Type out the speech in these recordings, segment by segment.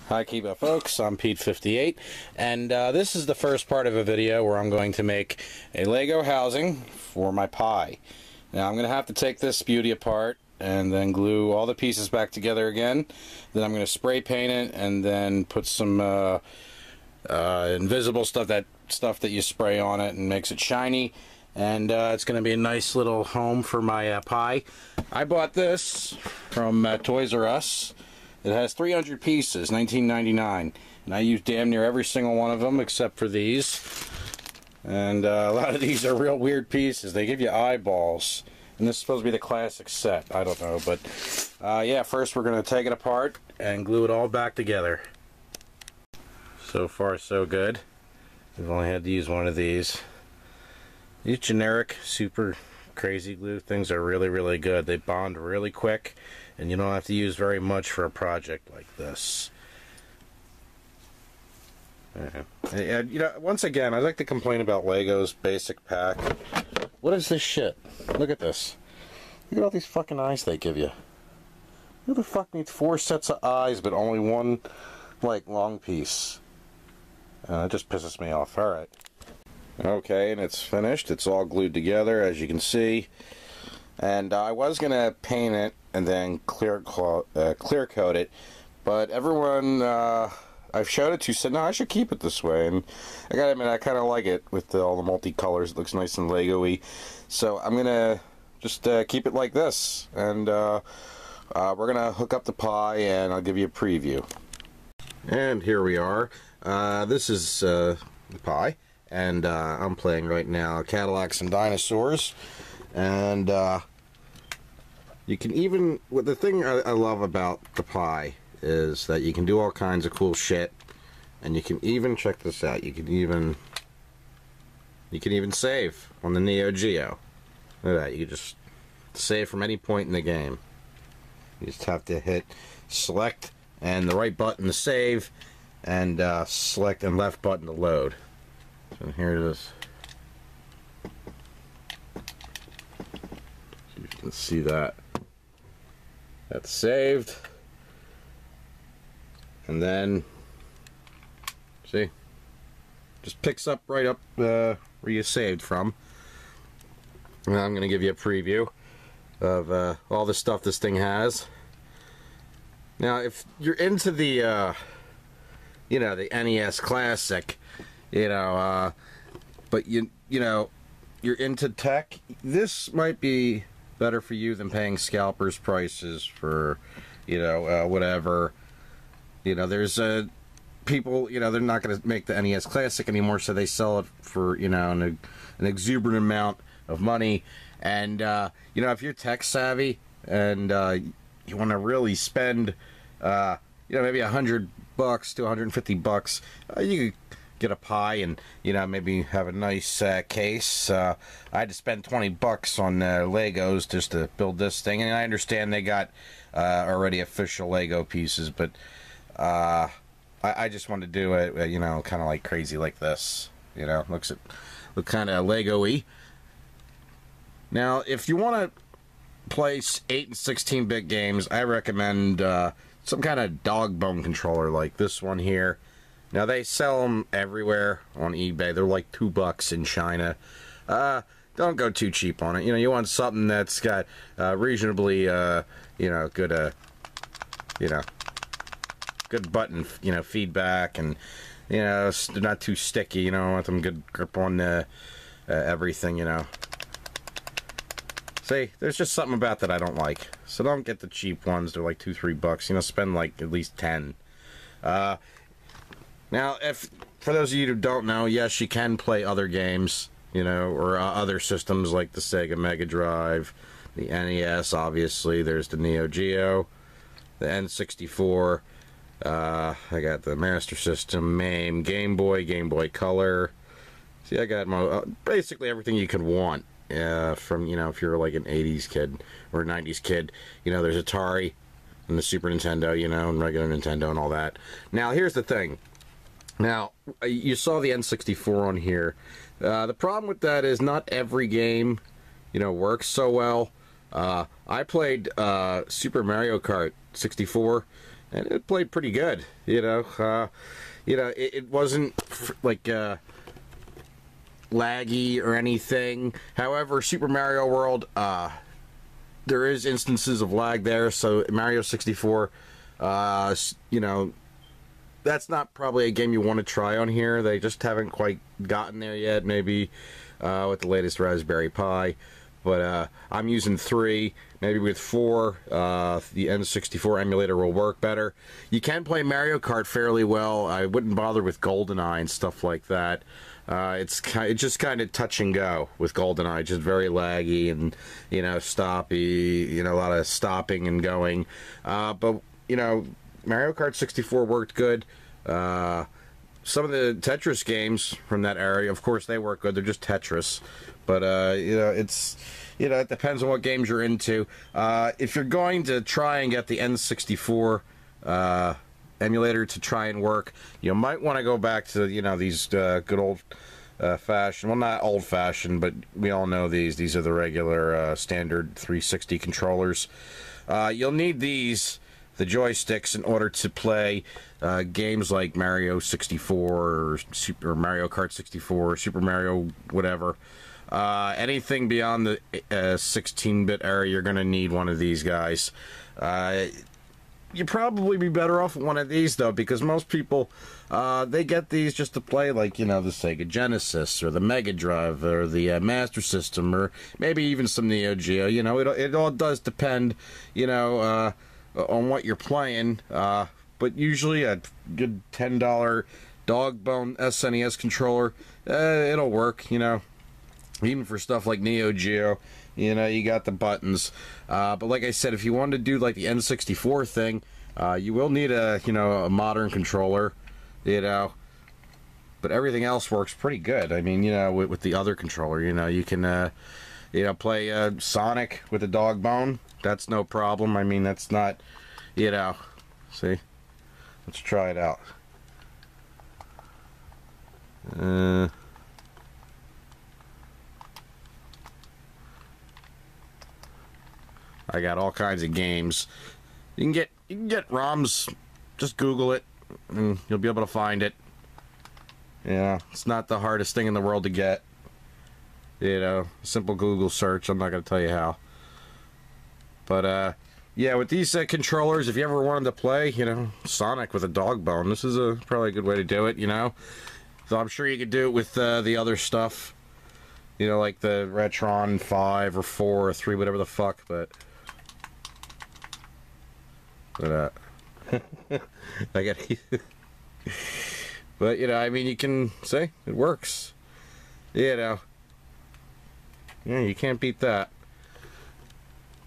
Hi Kiba folks, I'm Pete58, and this is the first part of a video where I'm going to make a Lego housing for my pie. Now I'm going to have to take this beauty apart and then glue all the pieces back together again. Then I'm going to spray paint it and then put some invisible stuff that you spray on it and makes it shiny. And it's going to be a nice little home for my pie. I bought this from Toys R Us. It has 300 pieces, $19.99, and I used damn near every single one of them except for these. And a lot of these are real weird pieces. They give you eyeballs, and this is supposed to be the classic set. I don't know, but yeah, first we're going to take it apart and glue it all back together. So far so good. We've only had to use one of these. These generic super crazy glue things are really good. They bond really quick, and you don't have to use very much for a project like this. And you know, once again, I'd like to complain about Lego's basic pack. What is this shit? Look at this. Look at all these fucking eyes they give you. Who the fuck needs 4 sets of eyes but only one, like, long piece? It just pisses me off. Alright. Okay, and it's finished. It's all glued together, as you can see. And I was going to paint it and then clear coat it, but everyone I've showed it to said, no, I should keep it this way. And I gotta admit, I kind of like it with all the multicolors. It looks nice and Lego-y. So I'm going to just keep it like this. And we're going to hook up the pie, and I'll give you a preview. And here we are. This is the pie. And I'm playing right now Cadillacs and Dinosaurs, and you can even, the thing I love about the pie is that you can do all kinds of cool shit, and you can even, check this out, you can even save on the Neo Geo. Look at that, you can just save from any point in the game. You just have to hit select and the right button to save, and select and left button to load. So here it is. So you can see that. That's saved. And then, see? Just picks up right up where you saved from. And I'm going to give you a preview of all the stuff this thing has. Now, if you're into the, you know, the NES Classic, you know, but you know, you're into tech, this might be better for you than paying scalpers prices for, you know, whatever. You know, there's people, you know, they're not going to make the NES Classic anymore, so they sell it for, you know, an exuberant amount of money. And you know, if you're tech savvy and you want to really spend, you know, maybe $100 to $150, you could get a pie and, you know, maybe have a nice case. I had to spend $20 on Legos just to build this thing, and I understand they got already official Lego pieces, but I just want to do it, you know, kind of like crazy like this. You know, look kind of Lego-y. Now, if you want to play 8 and 16-bit games, I recommend some kind of dog bone controller like this one here. Now, they sell them everywhere on eBay. They're like $2 in China. Don't go too cheap on it. You know, you want something that's got reasonably, you know, good, you know, good button, you know, feedback, and, you know, they're not too sticky. You know, I want them good grip on everything, you know. See, there's just something about that I don't like. So don't get the cheap ones. They're like $2, $3. You know, spend like at least 10. Now, for those of you who don't know, yes, you can play other games, you know, or other systems like the Sega Mega Drive, the NES, obviously. There's the Neo Geo, the N64. I got the Master System, MAME, Game Boy Color. See, I got basically everything you could want from, you know, if you're like an 80s kid or a 90s kid. You know, there's Atari and the Super Nintendo, you know, and regular Nintendo and all that. Now, here's the thing. Now, you saw the N64 on here. The problem with that is not every game, you know, works so well. I played Super Mario Kart 64, and it played pretty good. It wasn't like laggy or anything. However, Super Mario World, there is instances of lag there. So Mario 64, that's not probably a game you want to try on here. They just haven't quite gotten there yet. Maybe with the latest Raspberry Pi. But I'm using 3, maybe with 4, the N64 emulator will work better. You can play Mario Kart fairly well. I wouldn't bother with GoldenEye and stuff like that. It's just kind of touch and go with GoldenEye, just very laggy and, stoppy, a lot of stopping and going. But Mario Kart 64 worked good. Some of the Tetris games from that area, of course, they work good. They're just Tetris. But, it depends on what games you're into. If you're going to try and get the N64 emulator to try and work, you might want to go back to, these good old fashioned, well, not old fashioned, but we all know these. These are the regular standard 360 controllers. You'll need these, the joysticks, in order to play games like Mario 64 or Super Mario Kart 64 or Super Mario whatever. Anything beyond the 16-bit era, you're going to need one of these guys. You'd probably be better off with one of these, though, because most people, they get these just to play, like, the Sega Genesis or the Mega Drive or the Master System or maybe even some Neo Geo. It all does depend, on what you're playing. But usually a good $10 dog bone SNES controller, it'll work, Even for stuff like Neo Geo, you got the buttons. But like I said, if you want to do like the N64 thing, you will need a modern controller, But everything else works pretty good. I mean, with the other controller, you can, play Sonic with a dog bone. That's no problem. I mean, that's not, See, let's try it out. I got all kinds of games. You can get ROMs. Just Google it, and you'll be able to find it. It's not the hardest thing in the world to get. Simple Google search. I'm not going to tell you how. But yeah, with these controllers, if you ever wanted to play, Sonic with a dog bone, this is probably a good way to do it. So I'm sure you could do it with the other stuff. Like the Retron 5 or 4 or 3, whatever the fuck. But I got. But I mean, you can say it works. Yeah, you can't beat that.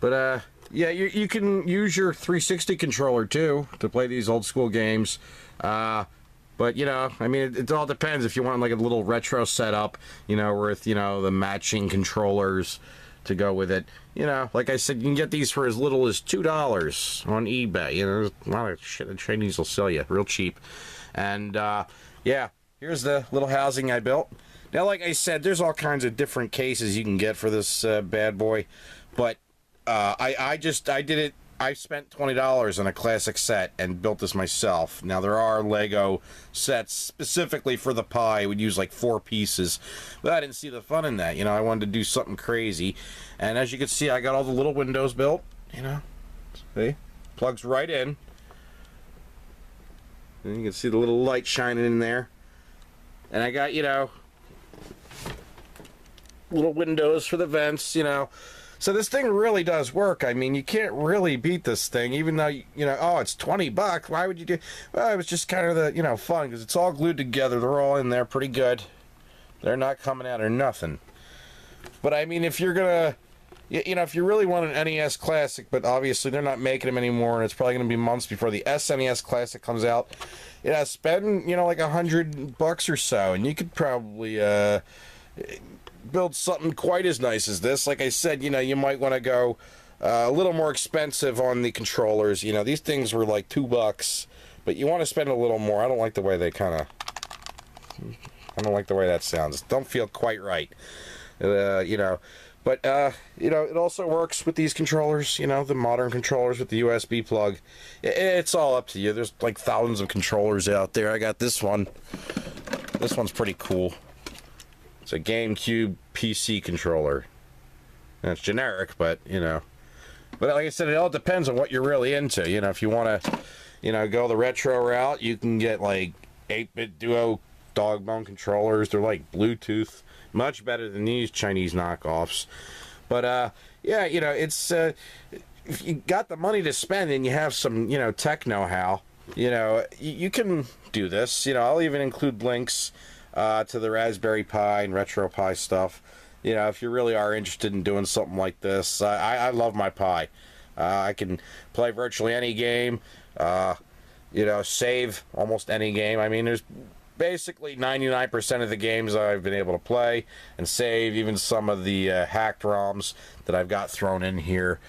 But yeah, you can use your 360 controller too to play these old school games. But I mean, it all depends if you want like a little retro setup, with the matching controllers to go with it. Like I said, you can get these for as little as $2 on eBay. There's a lot of shit the Chinese will sell you real cheap. And yeah, here's the little housing I built. Now, like I said, there's all kinds of different cases you can get for this bad boy, but I did it. I spent $20 on a classic set and built this myself. Now, there are Lego sets specifically for the Pi. I would use like 4 pieces, but I didn't see the fun in that. I wanted to do something crazy. And as you can see, I got all the little windows built, See? Plugs right in. And you can see the little light shining in there. And I got, little windows for the vents, So this thing really does work. I mean, you can't really beat this thing, even though, oh, it's $20. Why would you do? Well, it was just kind of the, fun, because it's all glued together. They're all in there pretty good. They're not coming out or nothing. But, I mean, if you're going to, if you really want an NES Classic, but obviously they're not making them anymore, and it's probably going to be months before the SNES Classic comes out, spend, like $100 or so, and you could probably, build something quite as nice as this. Like I said, you might want to go a little more expensive on the controllers. These things were like $2, but you want to spend a little more. I don't like the way they I don't like the way that sounds. Don't feel quite right. But, you know, it also works with these controllers, you know, the modern controllers with the USB plug. It's all up to you. There's like thousands of controllers out there. I got this one. This one's pretty cool. It's a GameCube PC controller. And it's generic, but, you know. But like I said, it all depends on what you're really into. You know, if you want to, you know, go the retro route, you can get like 8-bit Duo dog bone controllers. They're like Bluetooth. Much better than these Chinese knockoffs. But, yeah, you know, it's, if you got the money to spend and you have some, you know, tech know-how, you know, you can do this. You know, I'll even include links to the Raspberry Pi and RetroPie stuff. You know, if you really are interested in doing something like this, I love my Pi. I can play virtually any game, you know, save almost any game. I mean, there's basically 99% of the games I've been able to play and save, even some of the hacked ROMs that I've got thrown in here.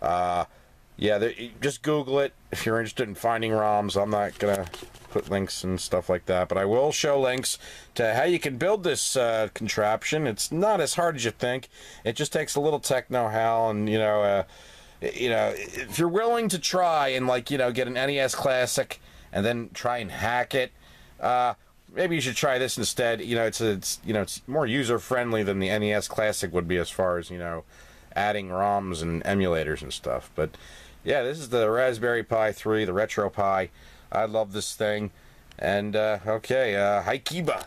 Yeah, just Google it if you're interested in finding ROMs. I'm not going to put links and stuff like that, but I will show links to how you can build this contraption. It's not as hard as you think. It just takes a little tech know-how, and, you know, if you're willing to try and, like, you know, get an NES Classic and then try and hack it, maybe you should try this instead. You know, it's more user-friendly than the NES Classic would be as far as, you know, adding ROMs and emulators and stuff. But, yeah, this is the Raspberry Pi 3, the RetroPie. I love this thing. And, okay, Haikiba.